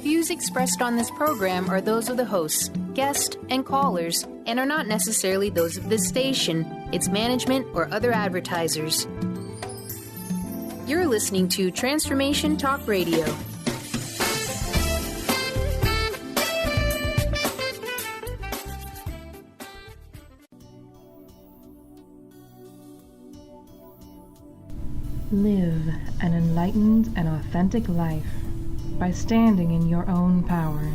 views expressed on this program are those of the hosts, guests, and callers, and are not necessarily those of this station, its management, or other advertisers. You're listening to Transformation Talk Radio. Live an enlightened and authentic life by standing in your own power.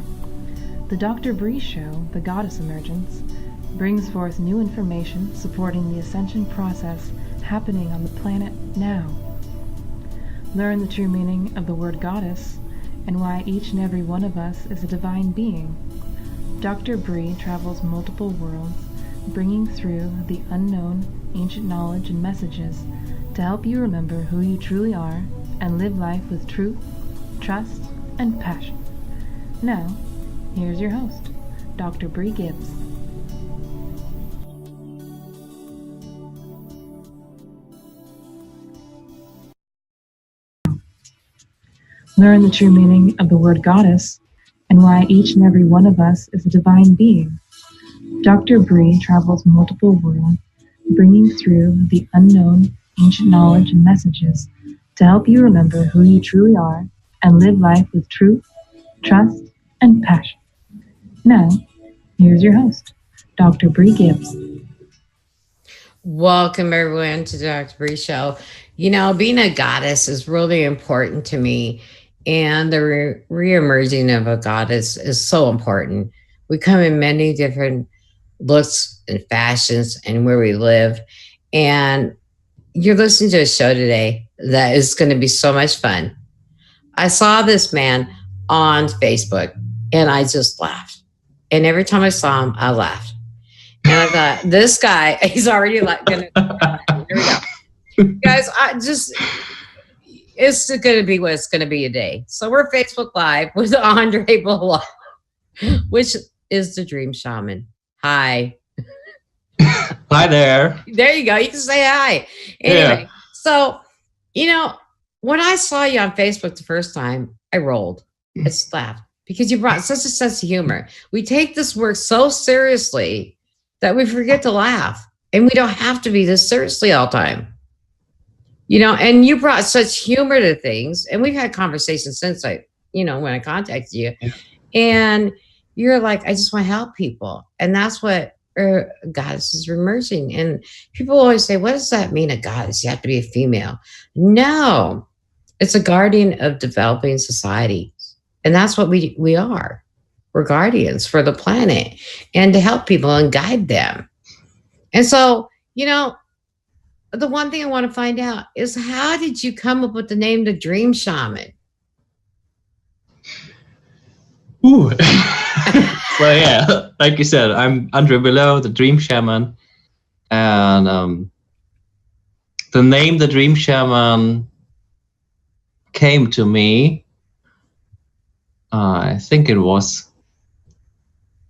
The Dr. Brie Show, the Goddess Emergence, brings forth new information supporting the ascension process happening on the planet now. Learn the true meaning of the word goddess and why each and every one of us is a divine being. Dr. Brie travels multiple worlds, bringing through the unknown ancient knowledge and messages to help you remember who you truly are and live life with truth, trust, and passion. Now, here's your host, Dr. Brie Gibbs. Learn the true meaning of the word goddess and why each and every one of us is a divine being. Dr. Brie travels multiple worlds, bringing through the unknown ancient knowledge and messages to help you remember who you truly are and live life with truth, trust, and passion. Now, here's your host, Dr. Brie Gibbs. Welcome, everyone, to the Dr. Brie Show. You know, being a goddess is really important to me, and the re-emerging of a goddess is so important. We come in many different looks and fashions and where we live, and you're listening to a show today that is going to be so much fun. I saw this man on Facebook and I just laughed. And every time I saw him, I laughed. And I thought, this guy, he's already like, here we go. Guys, it's going to be what it's going to be today. So we're Facebook Live with Andre Below, which is the Dream Shaman. Hi. Hi there. There you go. You can say hi. Anyway, So, you know, when I saw you on Facebook the first time, I rolled. I just laughed because you brought such a sense of humor. We take this work so seriously that we forget to laugh. And we don't have to be this seriously all the time. You know, and you brought such humor to things. And we've had conversations since when I contacted you. Yeah. And you're like, I just want to help people. And that's what goddesses are emerging. And people always say, what does that mean, a goddess? You have to be a female. No, it's a guardian of developing society. And that's what we are. We're guardians for the planet and to help people and guide them. And so, you know, the one thing I want to find out is, how did you come up with the name the Dream Shaman? Ooh. Well, yeah, like you said, I'm Andre Below, the Dream Shaman. And the name the Dream Shaman came to me, I think it was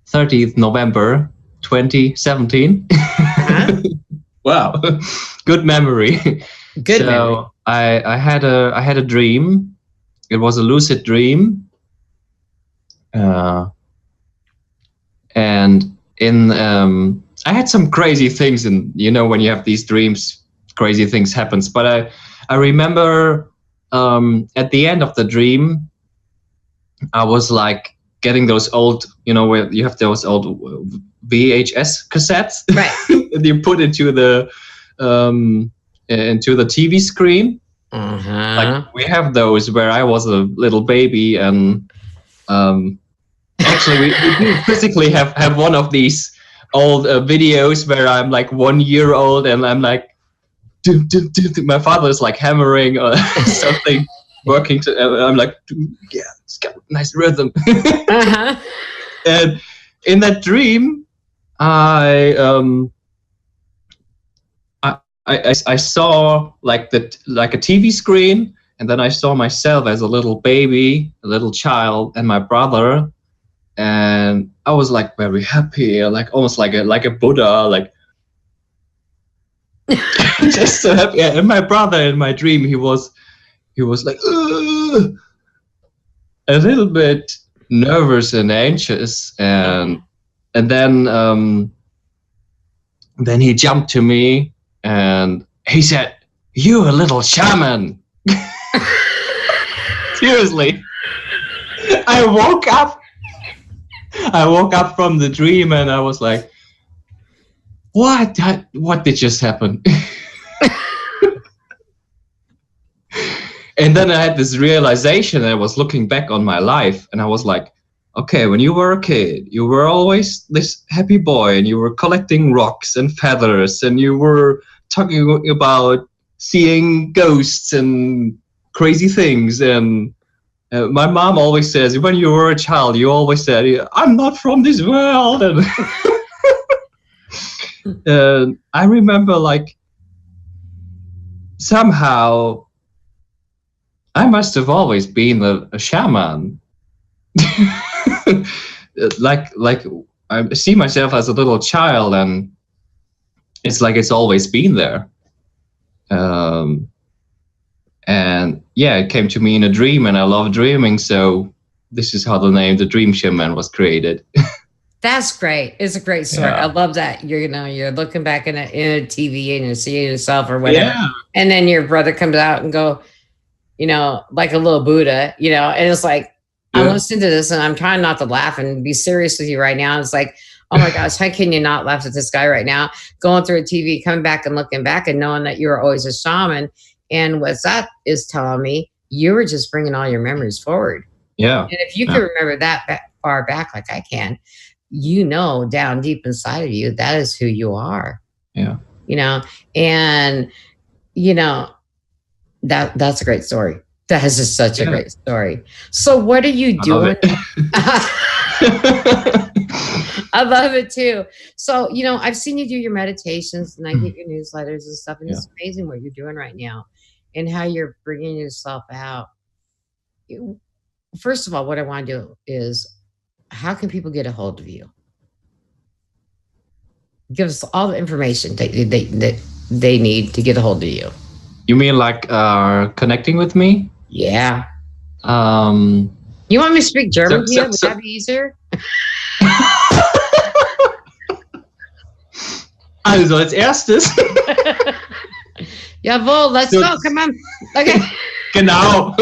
30th November 2017. Uh-huh. Wow, good memory. Good memory. I had a dream. It was a lucid dream. And I had some crazy things, and when you have these dreams, crazy things happens. But I remember at the end of the dream, I was like getting those old, where you have those old VHS cassettes, right? And you put into the TV screen. Uh-huh. Like we have those where I was a little baby, and actually, we do physically have one of these old videos where I'm like 1 year old and I'm like, my father is like hammering or something, working. I'm like, yeah, it's got a nice rhythm. Uh-huh. And in that dream, I saw like a TV screen, and then I saw myself as a little baby, a little child, and my brother. And I was like very happy, like almost like a Buddha, like just so happy. And my brother in my dream, he was like a little bit nervous and anxious, and then he jumped to me and he said, "You a little shaman." Seriously. I woke up from the dream and I was like, what did just happen? And then I had this realization. I was looking back on my life and I was like, okay, when you were a kid, you were always this happy boy and you were collecting rocks and feathers and you were talking about seeing ghosts and crazy things. And my mom always says, when you were a child, you always said, "I'm not from this world." And I remember, like, somehow I must have always been a shaman. like I see myself as a little child, and it's like it's always been there. And yeah, it came to me in a dream, and I love dreaming. So this is how the name The Dream Shaman was created. That's great. It's a great story. Yeah. I love that. You're looking back in a TV and you're seeing yourself or whatever. Yeah. And then your brother comes out and go, like a little Buddha, and it's like, I'm listening to this and I'm trying not to laugh and be serious with you right now. It's like, oh my gosh, how can you not laugh at this guy right now? Going through a TV, coming back and looking back and knowing that you were always a shaman. And what that is telling me, you were just bringing all your memories forward. Yeah. And if you can remember that far back like I can, down deep inside of you, that is who you are. Yeah. And, that's a great story. That is just such a great story. So what are you doing? I love it too. So, I've seen you do your meditations and I get your newsletters and stuff. And it's amazing what you're doing right now and how you're bringing yourself out. First of all, what I want to do is, how can people get a hold of you? Give us all the information that they need to get a hold of you. You mean like connecting with me? Yeah. You want me to speak German here? Would that be easier? Also als erstes. Jawohl, let's go. Come on. Okay. Genau.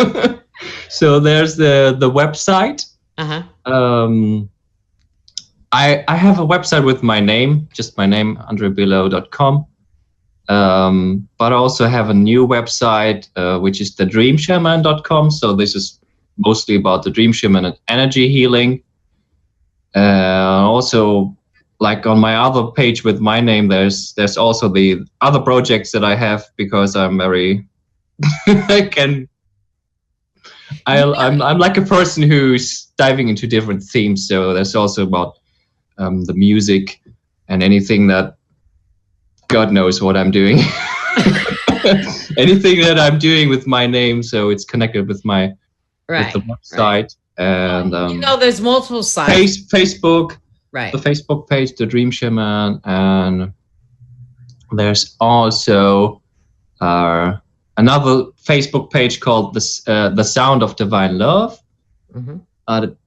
So there's the website. Uh-huh. I have a website with my name, just my name, andrebillo.com. But I also have a new website, which is the dreamshaman.com. So this is mostly about the Dream Shaman and energy healing. Also, like on my other page with my name, there's also the other projects that I have, because I'm very I'm like a person who's diving into different themes. So there's also about the music and anything that God knows what I'm doing. Anything that I'm doing with my name, so it's connected with my with the website. And there's multiple sites. Facebook, right? The Facebook page, The Dream Shaman, and there's also another Facebook page called the Sound of Divine Love. Mm-hmm.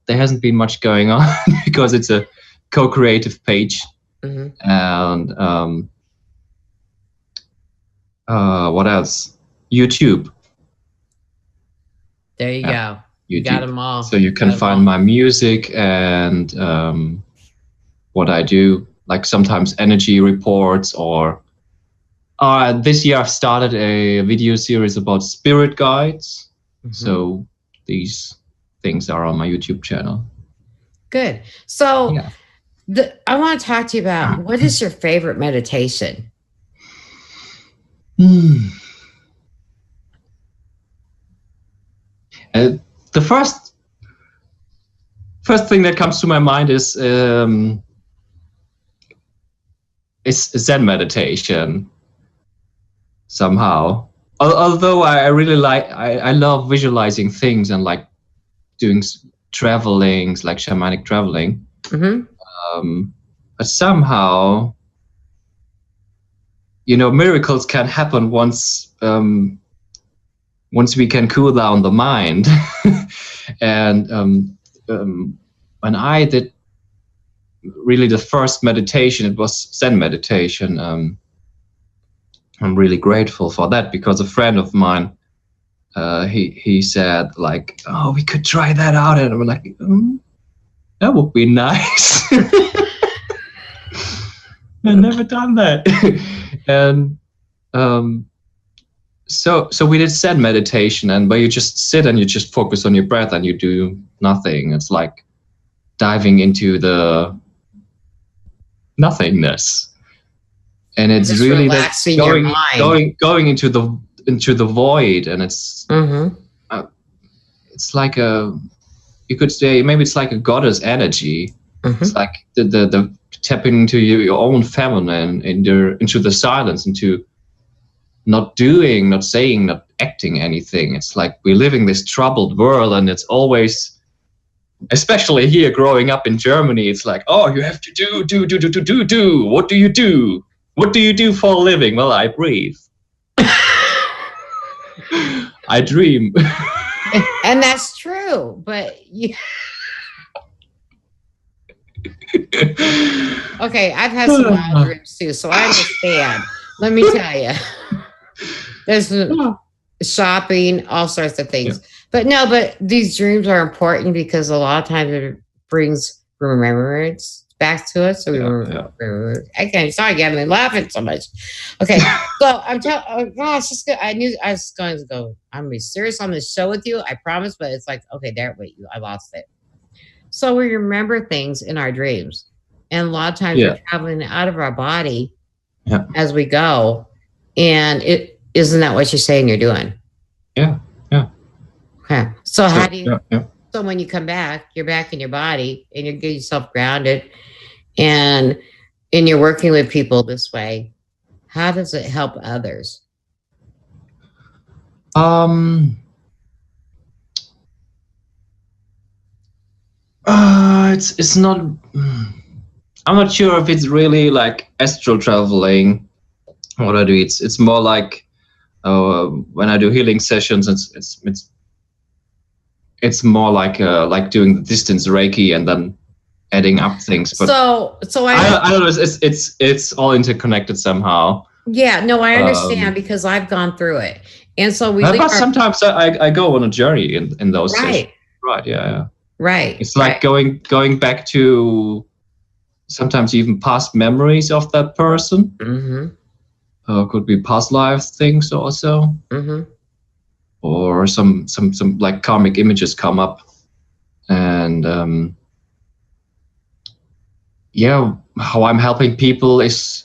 There hasn't been much going on because it's a co-creative page. Mm-hmm. And what else? YouTube. There you go. You got them all. So you can find my music and what I do, like sometimes energy reports, or this year I've started a video series about spirit guides. Mm-hmm. So these things are on my YouTube channel. Good. So I want to talk to you about, what is your favorite meditation? The first thing that comes to my mind is Zen meditation. Somehow, although I really I love visualizing things and like doing travelings, like shamanic traveling. Mm-hmm. But somehow, miracles can happen once we can cool down the mind. And when I did really the first meditation, it was Zen meditation. I'm really grateful for that, because a friend of mine, he said like, oh, we could try that out, and I'm like, that would be nice. I've never done that. And so we did Zen meditation, and where you just sit and you just focus on your breath and you do nothing. It's like diving into the nothingness, and it's just really relaxing your mind. going into the void, and it's it's like you could say maybe it's like a goddess energy. It's like the tapping into your own feminine, into the silence, into not doing, not saying, not acting anything. It's like we live in this troubled world, and it's always, especially here growing up in Germany, it's like, oh, you have to do. What do you do? What do you do for a living? Well, I breathe. I dream. And that's true, but you... Okay, I've had some wild dreams too, so I understand. Let me tell you. There's shopping, all sorts of things. Yeah. But these dreams are important because a lot of times it brings remembrance back to us. So we remember. Sorry, I'm laughing so much. Okay, so I'm telling. Oh, gosh, it's good. I knew I was going to go. I'm gonna be serious on this show with you. I promise. But it's like, okay, I lost it. So we remember things in our dreams, and a lot of times we're traveling out of our body as we go. And isn't that what you're saying you're doing? Yeah. Okay. So how do you? So when you come back, you're back in your body, and you get yourself grounded, and you're working with people this way. How does it help others? It's not. I'm not sure if it's really like astral traveling. What I do, it's more like when I do healing sessions, it's more like doing the distance Reiki and then adding up things. But so I don't know. It's all interconnected somehow. Yeah, no, I understand because I've gone through it, and so but sometimes I go on a journey in those sessions. Right. Yeah. Right. It's like going back to sometimes even past memories of that person. Could be past life things also, or some like karmic images come up, and how I'm helping people is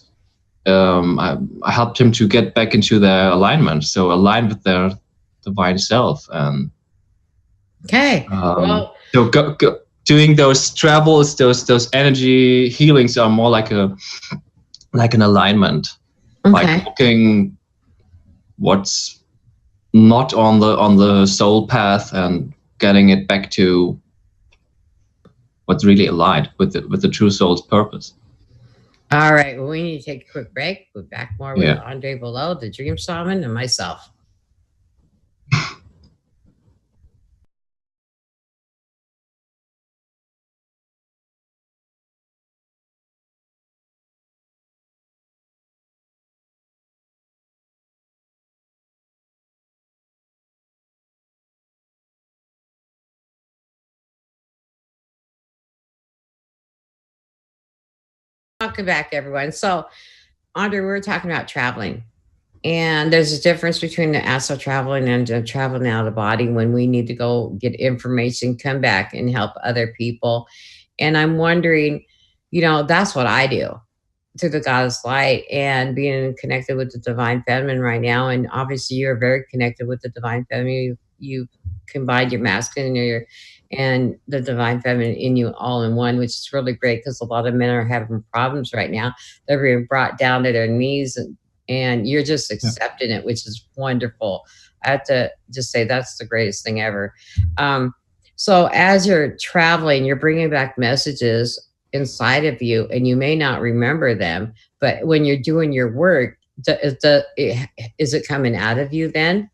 I helped him to get back into their alignment, so align with their divine self, and so doing those travels, those energy healings are more like an alignment. Like looking what's not on the soul path and getting it back to what's really aligned with the true soul's purpose. All right. Well, we need to take a quick break. We're back more with Andre Below, the Dream Shaman, and myself. Welcome back, everyone. So, Andre, we were talking about traveling, and there's a difference between the astral traveling and traveling out of the body when we need to go get information, come back and help other people. And I'm wondering, that's what I do through the Goddess Light and being connected with the Divine Feminine right now. And obviously, you're very connected with the Divine Feminine. You combined your masculine and the Divine Feminine in you all in one, which is really great because a lot of men are having problems right now. They're being brought down to their knees, and you're just accepting it, which is wonderful. I have to just say that's the greatest thing ever. So as you're traveling, you're bringing back messages inside of you, and you may not remember them, but when you're doing your work, is it coming out of you then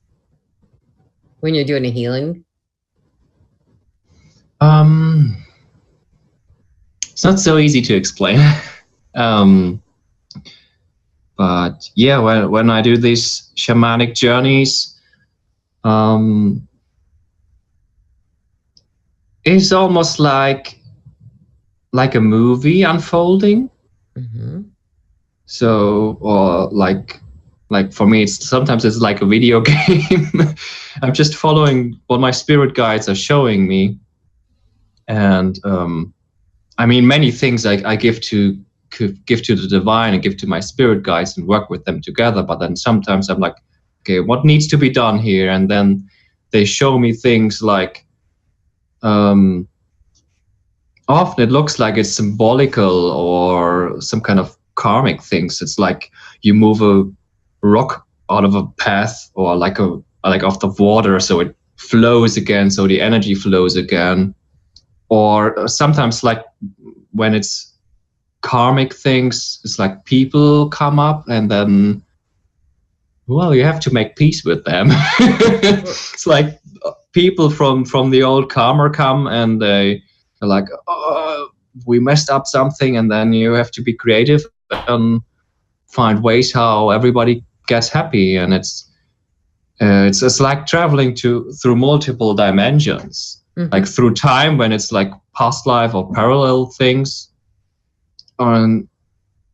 when you're doing a healing? It's not so easy to explain. But yeah, when I do these shamanic journeys, it's almost like a movie unfolding. Mm-hmm. So, or like for me, sometimes it's like a video game. I'm just following what my spirit guides are showing me, and I mean, many things I give to the divine and give to my spirit guides and work with them together. But then sometimes I'm like, okay, what needs to be done here? And then they show me things like, often it looks like it's symbolical or some kind of karmic things. It's like you move a rock out of a path, or like off the water, so it flows again, so the energy flows again. Or sometimes, like when it's karmic things, it's like people come up and then, well, you have to make peace with them. It's like people from the old karma come and they're like, oh, we messed up something, and then you have to be creative and find ways how everybody gets happy. And it's like traveling through multiple dimensions. Mm-hmm. Like through time, when it's like past life or parallel things. And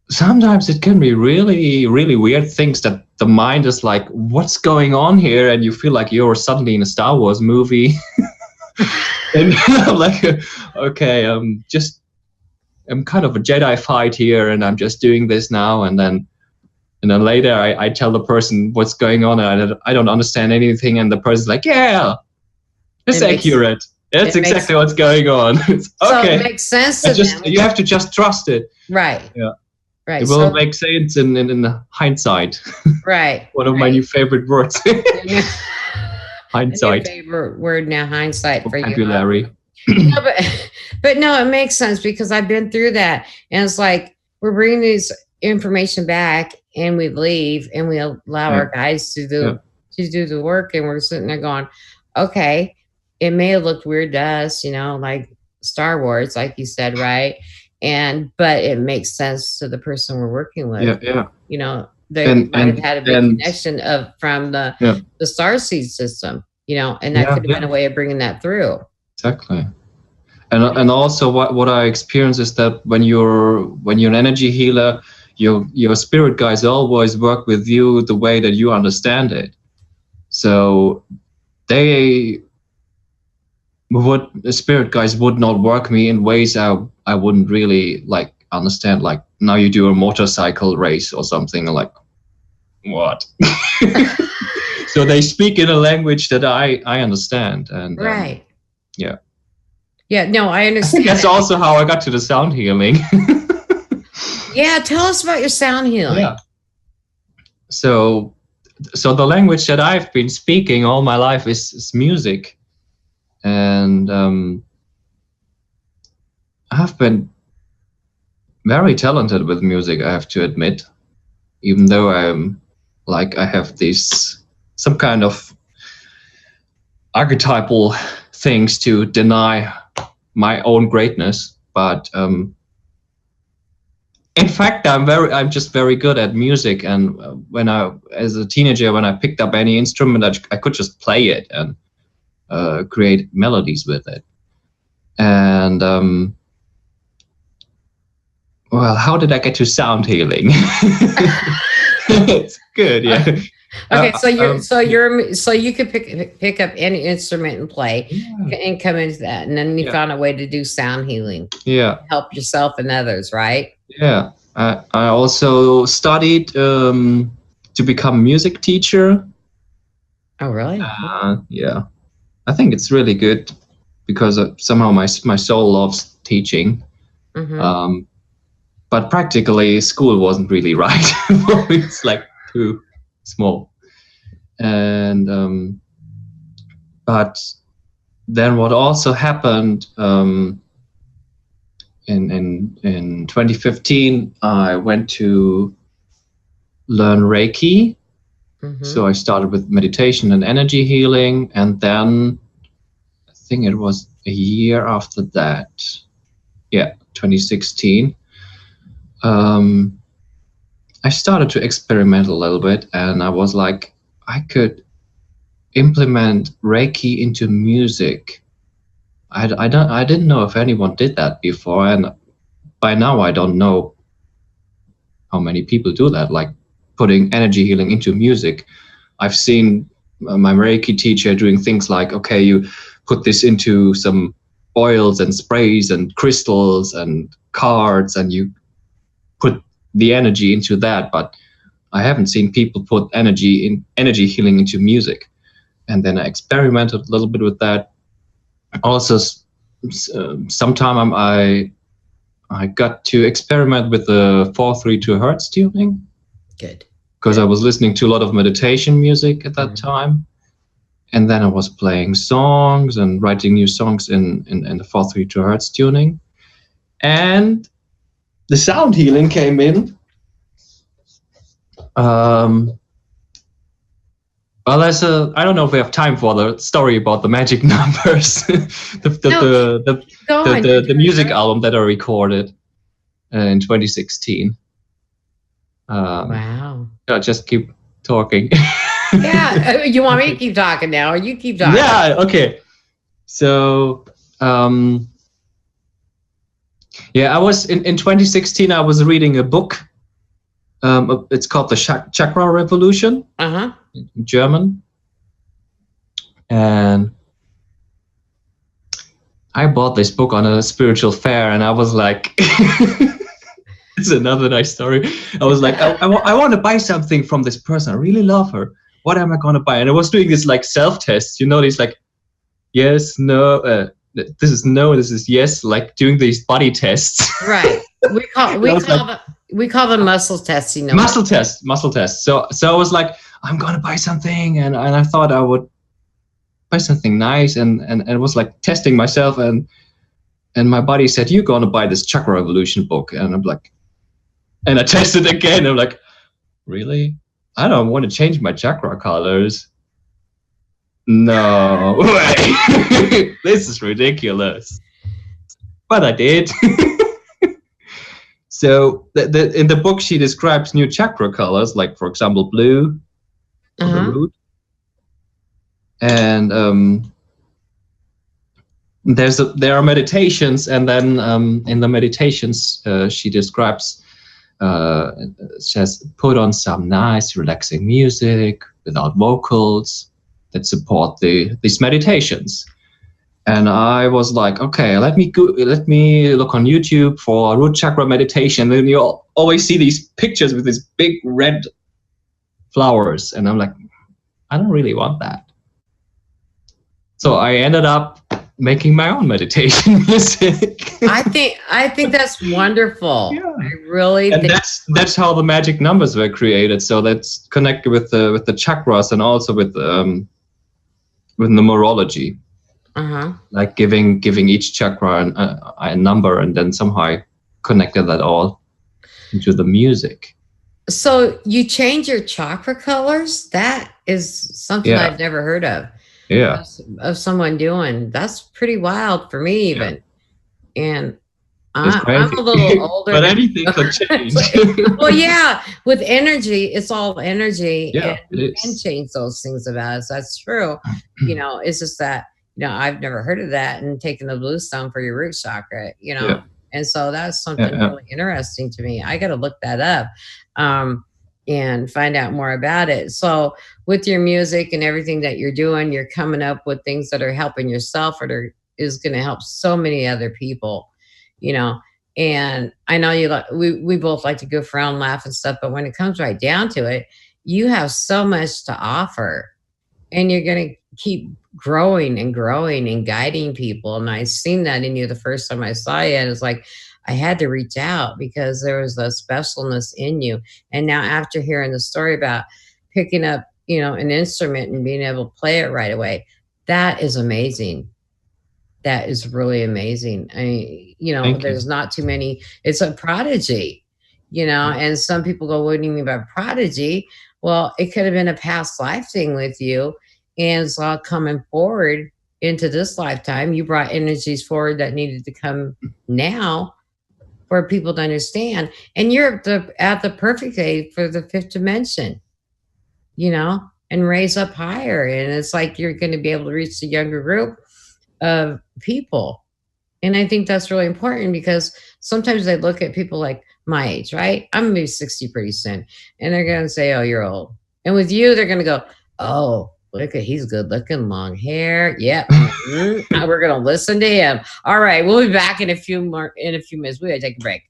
sometimes it can be really, really weird things that the mind is like, what's going on here? And you feel like you're suddenly in a Star Wars movie. And I'm like, okay, I'm kind of a Jedi fight here, and I'm just doing this now. And then later I tell the person what's going on, and I don't understand anything. And the person's like, yeah, it's accurate. That's exactly what's going on. Okay. So it makes sense to them. You have to just trust it. Right. Yeah. Right. It will make sense in hindsight. Right. One of my new favorite words. Hindsight. Your favorite word now, hindsight, for you. Vocabulary. No, but no, it makes sense, because I've been through that, and it's like we're bringing this information back, and we leave, and we allow our guides to do the work, and we're sitting there going, okay. It may have looked weird to us, like Star Wars, like you said, right? But it makes sense to the person we're working with. Yeah. They might have had a big connection from the starseed system, and that could have been a way of bringing that through. Exactly. And also what I experience is that when you're an energy healer, your spirit guides always work with you the way that you understand it. So the spirit guides would not work me in ways I wouldn't really like understand. Like, now you do a motorcycle race or something, like, what? So they speak in a language that I understand. And right. Yeah, no, I understand. That's also how I got to the sound healing. Yeah, tell us about your sound healing. Yeah. So the language that I've been speaking all my life is music. And I've been very talented with music, I have to admit, even though I have some kind of archetypal things to deny my own greatness. But in fact, I'm just very good at music. And as a teenager, when I picked up any instrument, I could just play it and create melodies with it. And well, how did I get to sound healing? It's good, yeah. Okay, so you could pick up any instrument and play, and come into that, and then you found a way to do sound healing. Yeah, help yourself and others, right? Yeah, I also studied to become a music teacher. Oh, really? Yeah. I think it's really good because somehow my soul loves teaching. Mm-hmm. But practically school wasn't really right. It's like too small. And but then what also happened in 2015, I went to learn Reiki. Mm-hmm. So I started with meditation and energy healing, and then I think it was a year after that, 2016, I started to experiment a little bit, and I was like, I could implement Reiki into music. I didn't know if anyone did that before, and by now I don't know how many people do that, like putting energy healing into music. I've seen my Reiki teacher doing things like, okay, you put this into some oils and sprays and crystals and cards, and you put the energy into that. But I haven't seen people put energy healing into music. And then I experimented a little bit with that. Also, sometime I got to experiment with the 432 hertz tuning. Good. Because I was listening to a lot of meditation music at that time. And then I was playing songs and writing new songs in the 432 hertz tuning. And the sound healing came in. Well, I don't know if we have time for the story about the magic numbers. the music album that I recorded in 2016. Wow. I'll just keep talking. Yeah, you want me to keep talking now, or you keep talking? Yeah, okay. So, I was in 2016. I was reading a book. It's called the Chakra Revolution. In German. And I bought this book on a spiritual fair, and I was like, it's another nice story. I was like, I want to buy something from this person. I really love her. What am I going to buy? And I was doing this like self-test, these like, yes, no, this is no, this is yes, like doing these body tests. Right. We call them muscle tests. Muscle test. So I was like, I'm going to buy something. And I thought I would buy something nice. And it was like testing myself. And my body said, you're going to buy this Chakra Revolution book. And I'm like, and I tested again. I'm like, really? I don't want to change my chakra colors. No way. This is ridiculous. But I did. So in the book, she describes new chakra colors, like, for example, blue, the root. And there are meditations. And then in the meditations, she describes, just put on some nice relaxing music without vocals that support these meditations. And I was like, okay, let me look on YouTube for root chakra meditation. And you always see these pictures with these big red flowers, and I'm like, I don't really want that. So I ended up making my own meditation music. I think that's wonderful. Yeah. I really and think that's how the magic numbers were created. So that's connected with the chakras, and also with numerology. Like giving each chakra a number, and then somehow connected that all into the music. So you change your chakra colors? That is something I've never heard of. Yeah. Of someone doing. That's pretty wild for me even. Yeah. And I'm a little older. But anything could change. Well, yeah, with energy, it's all energy. Yeah, and you can change those things about us. That's true. It's just that, I've never heard of that, and taking the blue stone for your root chakra, And so that's something really interesting to me. I got to look that up and find out more about it. So with your music and everything that you're doing, you're coming up with things that are helping yourself, or is going to help so many other people, And I know we both like to goof around, laugh and stuff, but when it comes right down to it, you have so much to offer, and you're going to keep growing and growing and guiding people. And I seen that in you the first time I saw you. And it's like, I had to reach out because there was a specialness in you. And now after hearing the story about picking up, an instrument and being able to play it right away, that is amazing. That is really amazing. There's not too many. It's a prodigy, and some people go, what do you mean by prodigy? Well, it could have been a past life thing with you, and it's all coming forward into this lifetime. You brought energies forward that needed to come now for people to understand. And you're at the perfect age for the fifth dimension, and raise up higher. And it's like you're going to be able to reach the younger group of people. And I think that's really important because sometimes they look at people like my age, right? I'm going to be 60 pretty soon. And they're going to say, oh, you're old. And with you, they're going to go, oh, look at, he's good looking, long hair. Yep. We're going to listen to him. All right. We'll be back in a few minutes. We got to take a break.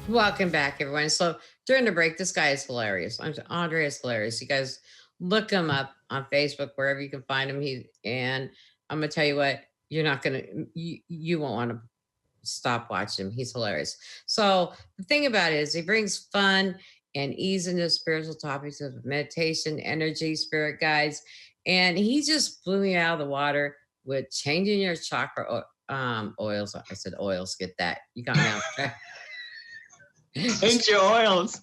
Welcome back, everyone. So during the break, this guy is hilarious. Andre is hilarious. You guys look him up on Facebook, wherever you can find him. And I'm gonna tell you what, you're not gonna, you won't want to stop watching him. He's hilarious. So the thing about it is, he brings fun and ease into spiritual topics of meditation, energy, spirit guides, and he just blew me out of the water with changing your chakra oils. I said oils. Get that? You got me on track. Change your oils.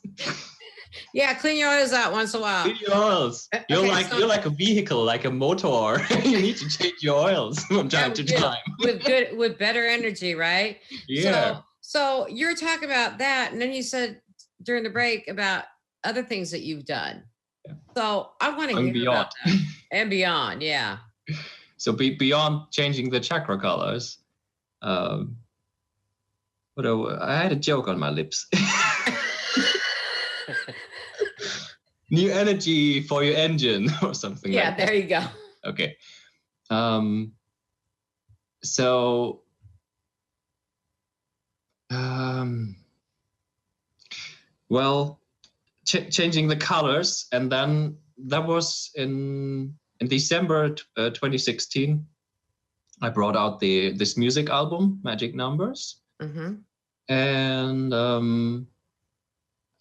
Yeah, clean your oils out once in a while. Clean your oils. You're like a vehicle, like a motor. You need to change your oils from time to time. with better energy, right? Yeah. So you're talking about that, and then you said during the break about other things that you've done. Yeah. So I want to hear about that. And beyond, yeah. So beyond changing the chakra colors, I had a joke on my lips. New energy for your engine or something like that. Yeah, there you go. Okay. Changing the colors, and then that was in December 2016. I brought out this music album, Magic Numbers. Mm-hmm. And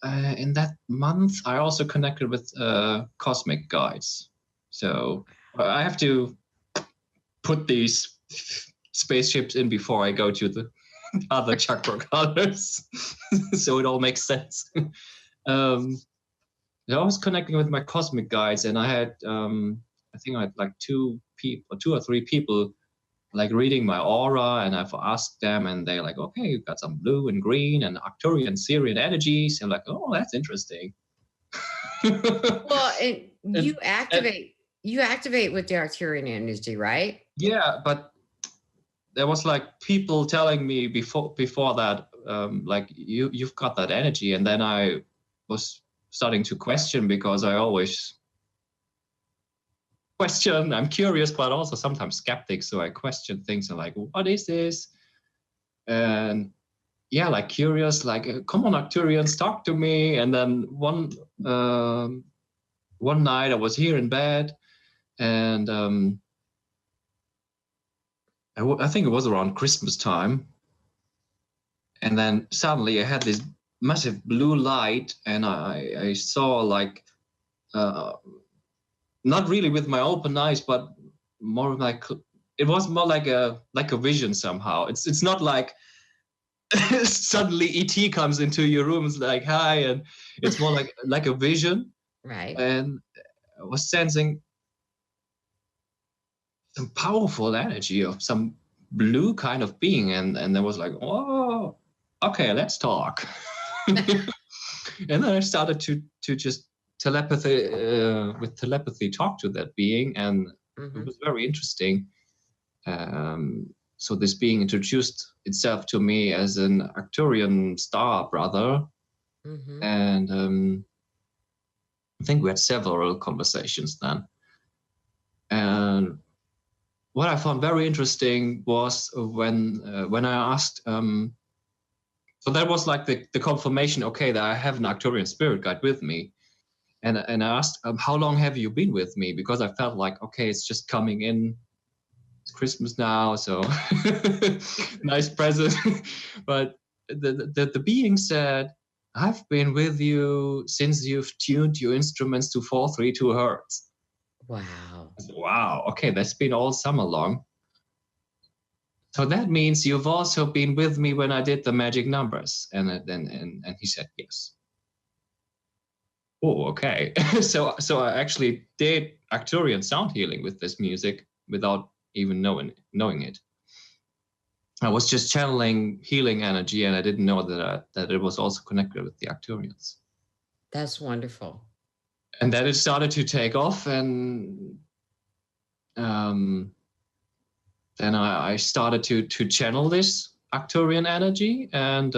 in that month, I also connected with cosmic guides. So I have to put these spaceships in before I go to the other chakra colors, so it all makes sense. I was connecting with my cosmic guides, and I had, I think I had like two or three people like reading my aura, and I've asked them, and they're like, okay, you've got some blue and green and Arcturian Syrian energies. I'm like, oh, that's interesting. Well, you activate with the Arcturian energy, right? Yeah, but there was like people telling me before that, like you've got that energy, and then I was starting to question, because I always question. I'm curious, but also sometimes skeptic. So I question things and like, what is this? And yeah, like curious, like, come on, Arcturians, talk to me. And then one night I was here in bed, and I think it was around Christmas time. And then suddenly I had this massive blue light, and I saw like, not really with my open eyes, but more like, it was more like a vision somehow. It's not like suddenly ET comes into your room, it's like, hi, and it's more like a vision. Right. And I was sensing some powerful energy of some blue kind of being, and I was like, oh, okay, let's talk. And then I started to just with telepathy talk to that being, and it was very interesting. So this being introduced itself to me as an Arcturian star brother, and I think we had several conversations then. And what I found very interesting was when I asked, so that was like the confirmation, okay, that I have an Arcturian spirit guide with me. And I asked, how long have you been with me? Because I felt like, okay, it's just coming in. It's Christmas now, so nice present. But the being said, I've been with you since you've tuned your instruments to 432 hertz. Wow. I said, wow, okay, that's been all summer long. So that means you've also been with me when I did the magic numbers. And he said, yes. Oh, okay. So I actually did Arcturian sound healing with this music without even knowing it. I was just channeling healing energy, and I didn't know that it was also connected with the Arcturians. That's wonderful. And then it started to take off, and then I started to channel this Arcturian energy, and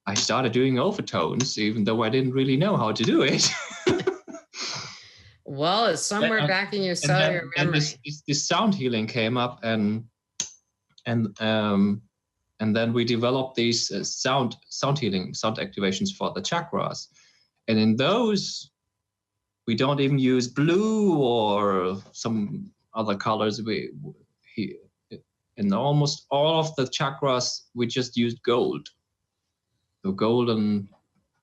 I started doing overtones, even though I didn't really know how to do it. Well, it's somewhere back in your cellular memory. This sound healing came up, and then we developed these sound healing, sound activations for the chakras. And in those, we don't even use blue or some other colors. In almost all of the chakras, we just used gold. So golden,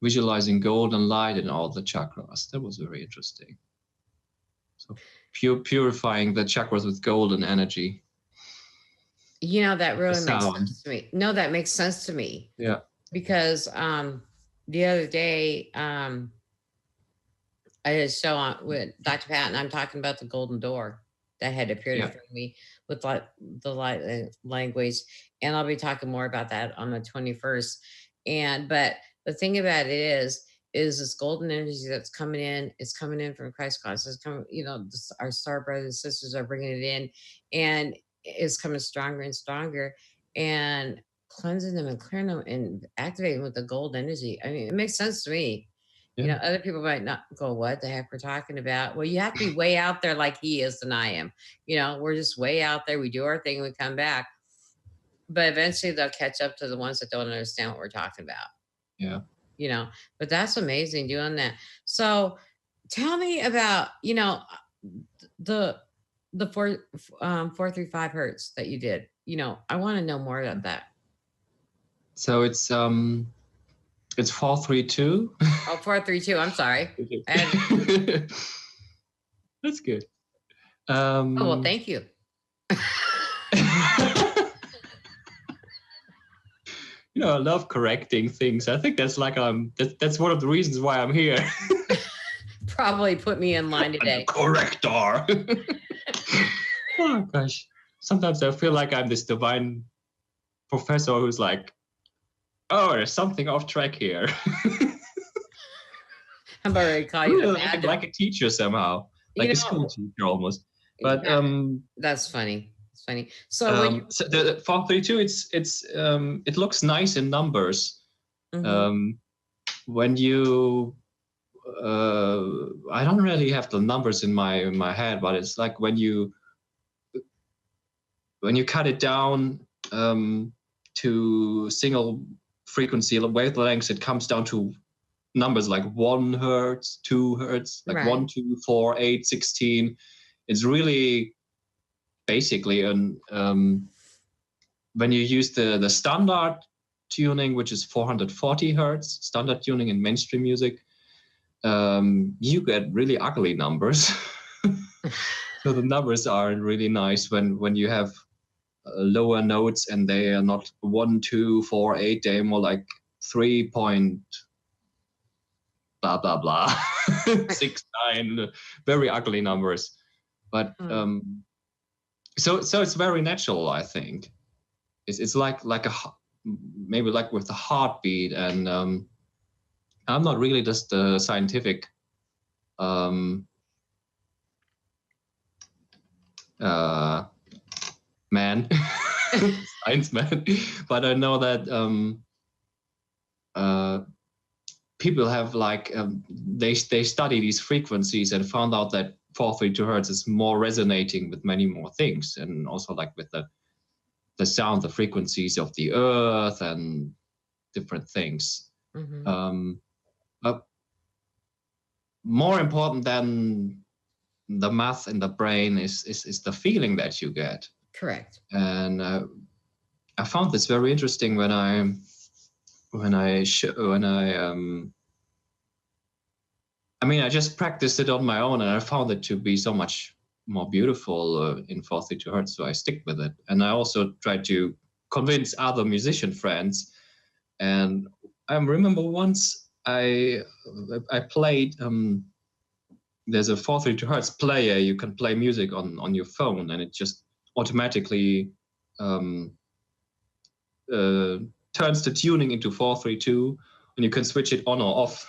visualizing golden light in all the chakras. That was very interesting. So purifying the chakras with golden energy. That really makes sense to me. No, that makes sense to me. Yeah. Because the other day, I did a show on with Dr. Pat, and I'm talking about the golden door that had appeared in front of me with the light language. And I'll be talking more about that on the 21st. But the thing about it is this golden energy that's coming in. It's coming in from Christ consciousness. Coming, our star brothers and sisters are bringing it in, and it's coming stronger and stronger, and cleansing them and clearing them and activating with the gold energy. I mean, it makes sense to me. Yeah. Other people might not go, what the heck we're talking about? Well, you have to be way out there like he is and I am. We're just way out there. We do our thing, we come back. But eventually they'll catch up to the ones that don't understand what we're talking about. Yeah. But that's amazing doing that. So tell me about, the 435 hertz that you did. I want to know more about that. So it's 432. Oh, 432. I'm sorry. That's good. Well, thank you. I love correcting things. I think that's that's one of the reasons why I'm here. Probably put me in line today. Corrector. Oh gosh. Sometimes I feel like I'm this divine professor who's like, oh, there's something off track here. I'm about ready to call you like a teacher somehow. Like a school teacher almost. But that's funny. It's funny. So the 432, it looks nice in numbers. Mm-hmm. When you I don't really have the numbers in my head, but it's like when you cut it down to single frequency wavelengths, it comes down to numbers like 1 hertz, 2 hertz, like right. 1, 2, 4, 8, 16. It's really basically when you use the standard tuning, which is 440 hertz, standard tuning in mainstream music, you get really ugly numbers. So the numbers aren't really nice when you have lower notes and they are not 1, 2, 4, 8. They're more like 3 point blah blah blah 6, 9. Very ugly numbers. But so it's very natural. I think it's like maybe like with the heartbeat, and I'm not really just a scientific man, science man, but I know that people have they study these frequencies and found out that 432 hertz is more resonating with many more things, and also like with the sound, the frequencies of the earth and different things. Mm-hmm. But more important than the math in the brain is the feeling that you get. Correct. And I found this very interesting when I just practiced it on my own, and I found it to be so much more beautiful in 432 hertz. So I stick with it, and I also try to convince other musician friends. And I remember once I played. There's a 432 hertz player. You can play music on your phone, and it just automatically turns the tuning into 432, and you can switch it on or off.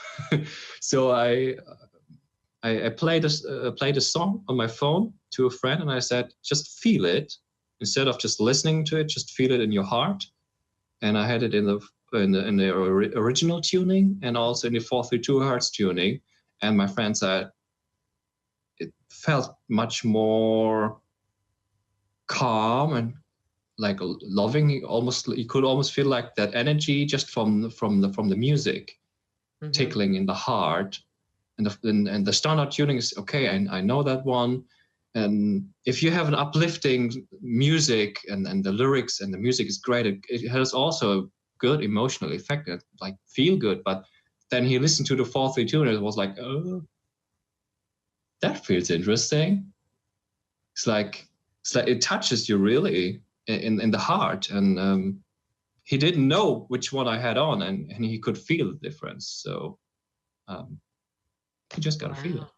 So I played a song on my phone to a friend, and I said, just feel it instead of just listening to it. Just feel it in your heart. And I had it in the original tuning and also in the 432 hertz tuning. And my friend said it felt much more calm and like loving. Almost, you could almost feel like that energy just from the music, tickling in the heart. And the standard tuning is okay. I know that one. And if you have an uplifting music and the lyrics and the music is great, it has also a good emotional effect, like feel good. But then he listened to the 432 and it was like, oh, that feels interesting. It's like it touches you really in the heart. And he didn't know which one I had on, and he could feel the difference. So you just gotta feel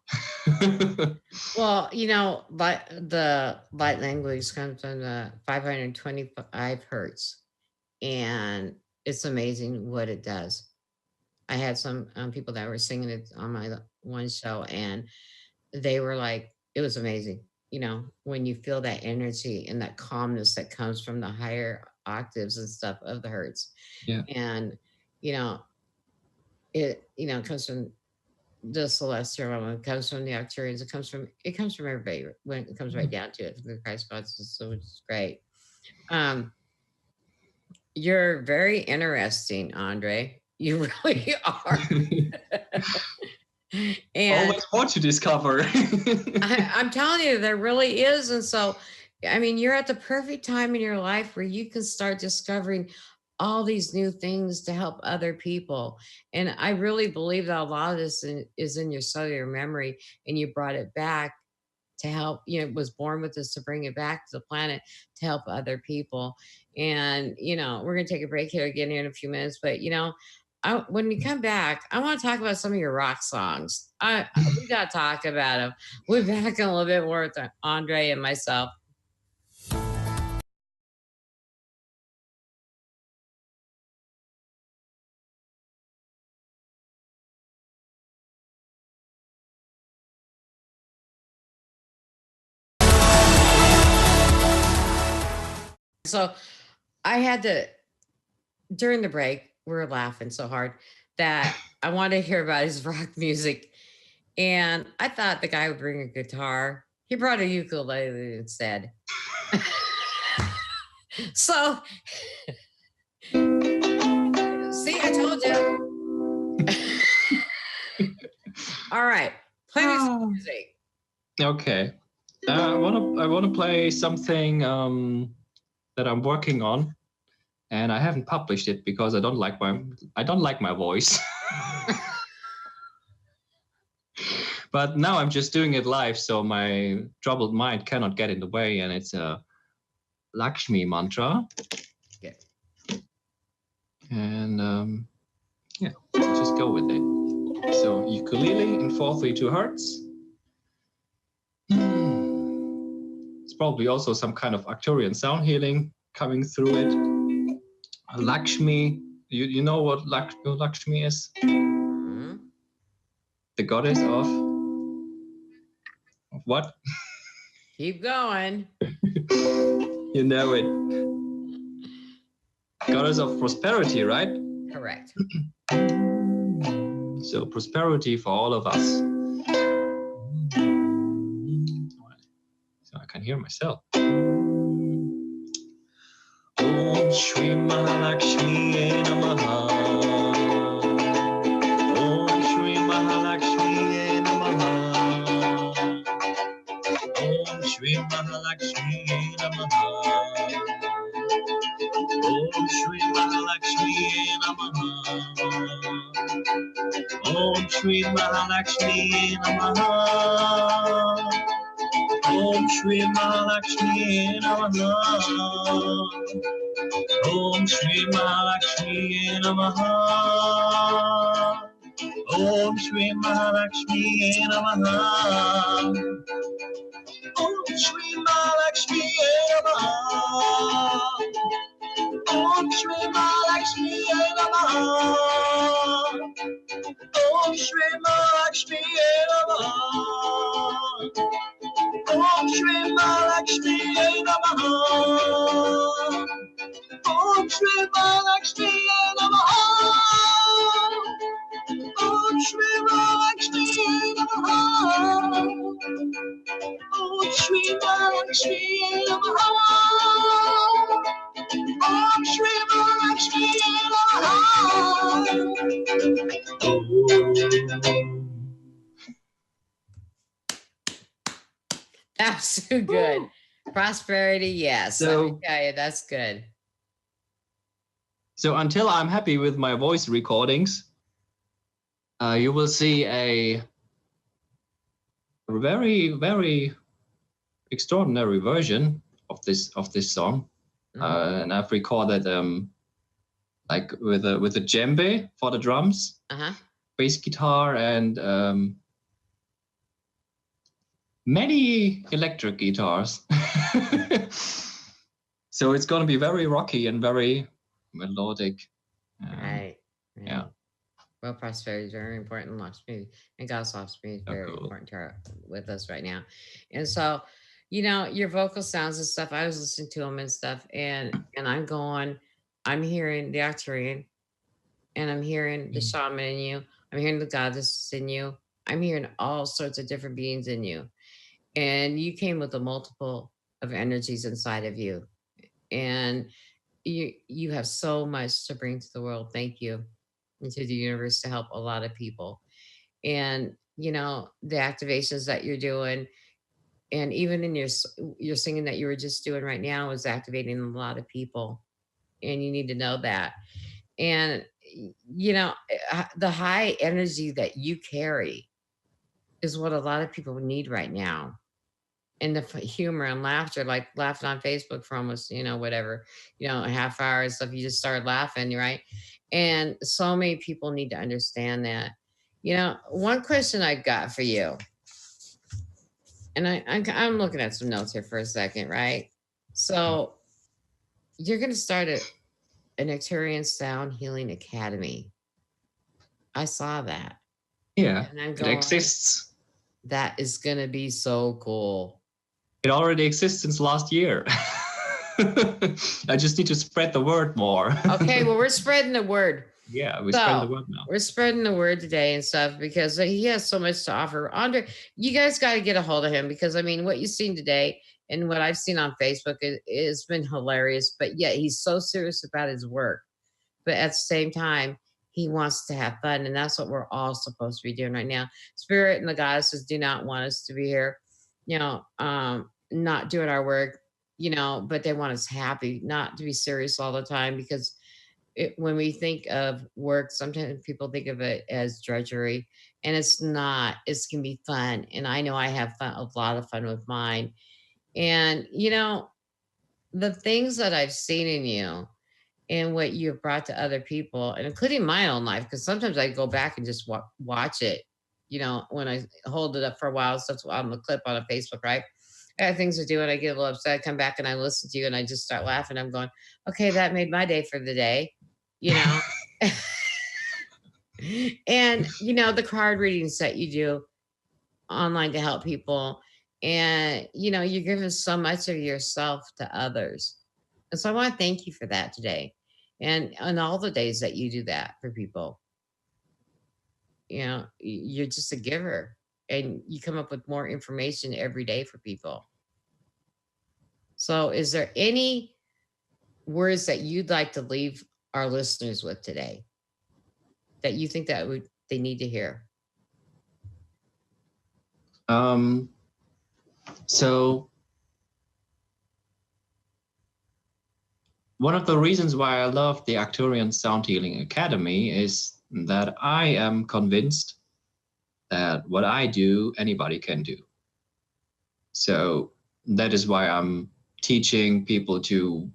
it. Well, the light language comes from the 525 hertz, and it's amazing what it does. I had some people that were singing it on my one show, and they were like, it was amazing. When you feel that energy and that calmness that comes from the higher octaves and stuff of the hertz. Yeah. And, it comes from the celestial realm, it comes from the Arcturians, it comes from everybody when it comes right down to it, the Christ consciousness. So it's great. You're very interesting, Andre. You really are. And always want to discover. I'm telling you, there really is. And so, you're at the perfect time in your life where you can start discovering all these new things to help other people. And I really believe that a lot of this is in your cellular memory, and you brought it back to help, was born with this to bring it back to the planet to help other people. And, we're going to take a break here again here in a few minutes, but, when we come back, I want to talk about some of your rock songs. We got to talk about them. We'll be back in a little bit more with Andre and myself. So I had to, during the break, we were laughing so hard that I wanted to hear about his rock music. And I thought the guy would bring a guitar. He brought a ukulele instead. So, see, I told you. All right, play me some music. Okay, I want to play something that I'm working on, and I haven't published it because I don't like my voice. But now I'm just doing it live, so my troubled mind cannot get in the way, and it's a Lakshmi mantra. Okay. And yeah, let's just go with it. So ukulele in 432 hertz. It's probably also some kind of Arcturian sound healing coming through it. Lakshmi, you know what Lakshmi is? Mm-hmm. The goddess of what? Keep going. You know it. Goddess of prosperity, right? Correct. So prosperity for all of us. So I can hear myself. Om Shri Mahalakshmi Namaha. Om Shri Mahalakshmi Namaha. Om Shri Mahalakshmi Namaha. Om Shri Mahalakshmi Namaha. Om Shri Mahalakshmi Namaha. Om Shri Mahalakshmi Namaha. Om Shri Mahalakshmi Namaha. Om Shri Mahalakshmi Namaha. Om Shri Mahalakshmi Namaha. Om Shri Mahalakshmi Namaha. Om Shri Mahalakshmi Namaha. Om Shri Mahalakshmi Namaha. Om Shri Mahalakshmi Namaha. Om Shri Mahalakshmi Namaha. Om Shri Mahalakshmi Namaha. That's so good. Prosperity, yes. So, yeah, that's good. So until I'm happy with my voice recordings, you will see a very, very extraordinary version of this song, and I've recorded like with a djembe for the drums, bass guitar, and many electric guitars. So it's going to be very rocky and very melodic. Right. Yeah. Well, prosperity is very important. Lakshmi and God's Lakshmi is very important with us right now. And so, you know, your vocal sounds and stuff, I was listening to them and stuff, and I'm hearing the Arcturian, and I'm hearing the shaman in you. I'm hearing the goddess in you. I'm hearing all sorts of different beings in you. And you came with a multiple of energies inside of you. And you have so much to bring to the world. Thank you. Into the universe to help a lot of people. And, you know, the activations that you're doing, and even in your singing that you were just doing right now is activating a lot of people. And you need to know that. And, you know, the high energy that you carry is what a lot of people need right now. And the humor and laughter, like laughing on Facebook for almost, you know, whatever, you know, a half hour and stuff, you just start laughing, right? And so many people need to understand that. You know, one question I got for you, and I'm looking at some notes here for a second, right? So you're going to start an Arcturian Sound Healing Academy. I saw that. Yeah, and I'm going, it exists. That is going to be so cool. It already exists since last year. I just need to spread the word more. Okay, well, we're spreading the word. Yeah, we're spreading the word now. We're spreading the word today and stuff because he has so much to offer. Andre, you guys got to get a hold of him because, I mean, what you've seen today and what I've seen on Facebook has been hilarious, but yet he's so serious about his work. But at the same time, he wants to have fun, and that's what we're all supposed to be doing right now. Spirit and the goddesses do not want us to be here, you know, not doing our work, you know, but they want us happy, not to be serious all the time because when we think of work, sometimes people think of it as drudgery, and it's not. It can be fun, and I know I have a lot of fun with mine. And, you know, the things that I've seen in you and what you've brought to other people, and including my own life, because sometimes I go back and just watch it, you know, when I hold it up for a while. So that's on the clip on Facebook, right? I have things to do and I get a little upset. I come back and I listen to you and I just start laughing. I'm going, okay, that made my day for the day, you know. And, you know, the card readings that you do online to help people. And, you know, you're giving so much of yourself to others. And so I want to thank you for that today. And on all the days that you do that for people. You know, you're just a giver. And you come up with more information every day for people. So is there any words that you'd like to leave our listeners with today that you think that they need to hear? So one of the reasons why I love the Arcturian Sound Healing Academy is that I am convinced that what I do, anybody can do. So that is why I'm teaching people to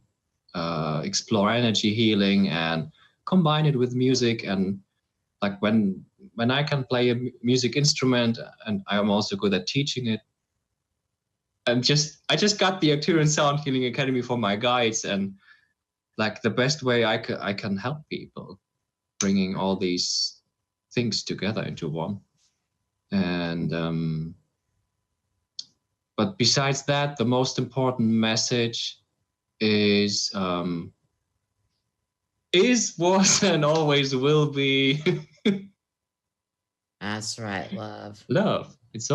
explore energy healing and combine it with music. And like when I can play a music instrument, and I am also good at teaching it. I just got the Arcturian Sound Healing Academy for my guides, and like the best way I can help people, bringing all these things together into one. And but besides that, the most important message is, was, and always will be That's right, love. Love. It's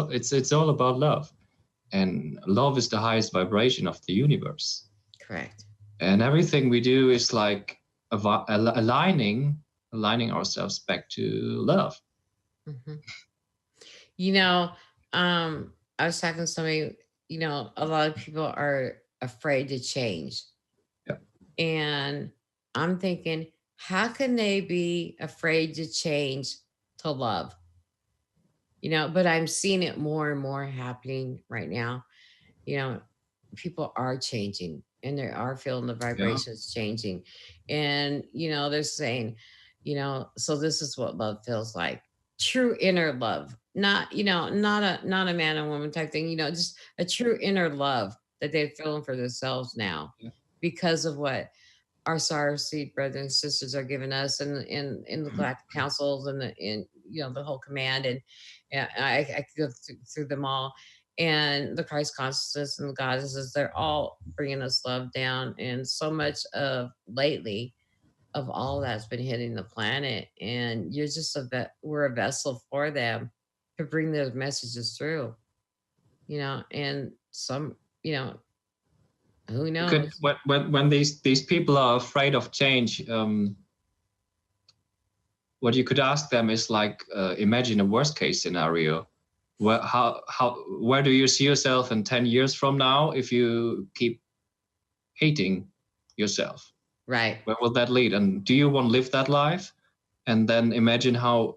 all about love. And love is the highest vibration of the universe. Correct. And everything we do is like aligning ourselves back to love. Mm-hmm. I was talking to somebody, a lot of people are afraid to change. Yeah. And I'm thinking, how can they be afraid to change to love? But I'm seeing it more and more happening right now. People are changing, and they are feeling the vibrations changing. And, they're saying, so this is what love feels like. True inner love, not a man and woman type thing, just a true inner love that they're feeling for themselves now, because of what our Starseed brothers and sisters are giving us, and in the Galactic Councils, and the whole command, and I could go through them all, and the Christ consciousness and the goddesses, they're all bringing us love down, and so much of lately of all that's been hitting the planet, and you're just we're a vessel for them to bring those messages through, and some, who knows? When these people are afraid of change, what you could ask them is like, imagine a worst case scenario. Where do you see yourself in 10 years from now if you keep hating yourself? Right. Where will that lead? And do you want to live that life? And then imagine how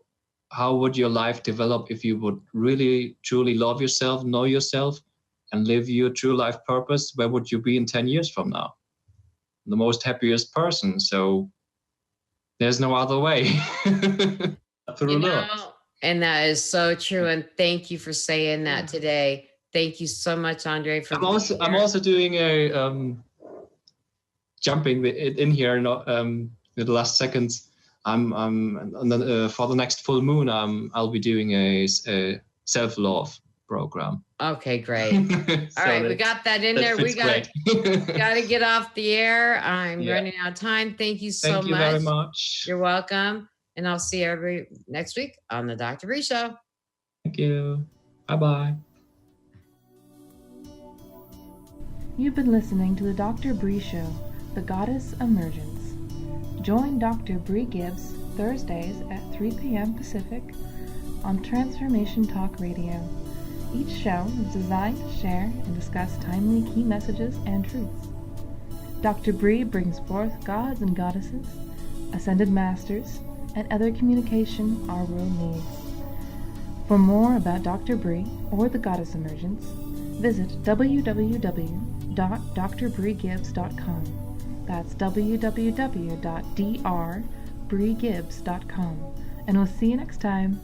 would your life develop if you would really truly love yourself, know yourself, and live your true life purpose. Where would you be in 10 years from now? The most happiest person. So there's no other way. Through love. And that is so true. And thank you for saying that today. Thank you so much, Andre. I'm also doing a jumping in here. In the last seconds, I'm for the next full moon. I'll be doing a self-love program. Okay, great. All right, we got that in there. We got to get off the air. I'm running out of time. Thank you so much. Thank you very much. You're welcome. And I'll see everybody next week on the Dr. Brie Show. Thank you. Bye-bye. You've been listening to the Dr. Brie Show, the Goddess Emergence. Join Dr. Brie Gibbs Thursdays at 3 p.m. Pacific on Transformation Talk Radio. Each show is designed to share and discuss timely key messages and truths. Dr. Brie brings forth gods and goddesses, ascended masters, and other communication our world needs. For more about Dr. Brie or the Goddess Emergence, visit www.drbriegibbs.com. That's www.drbriegibbs.com. And we'll see you next time.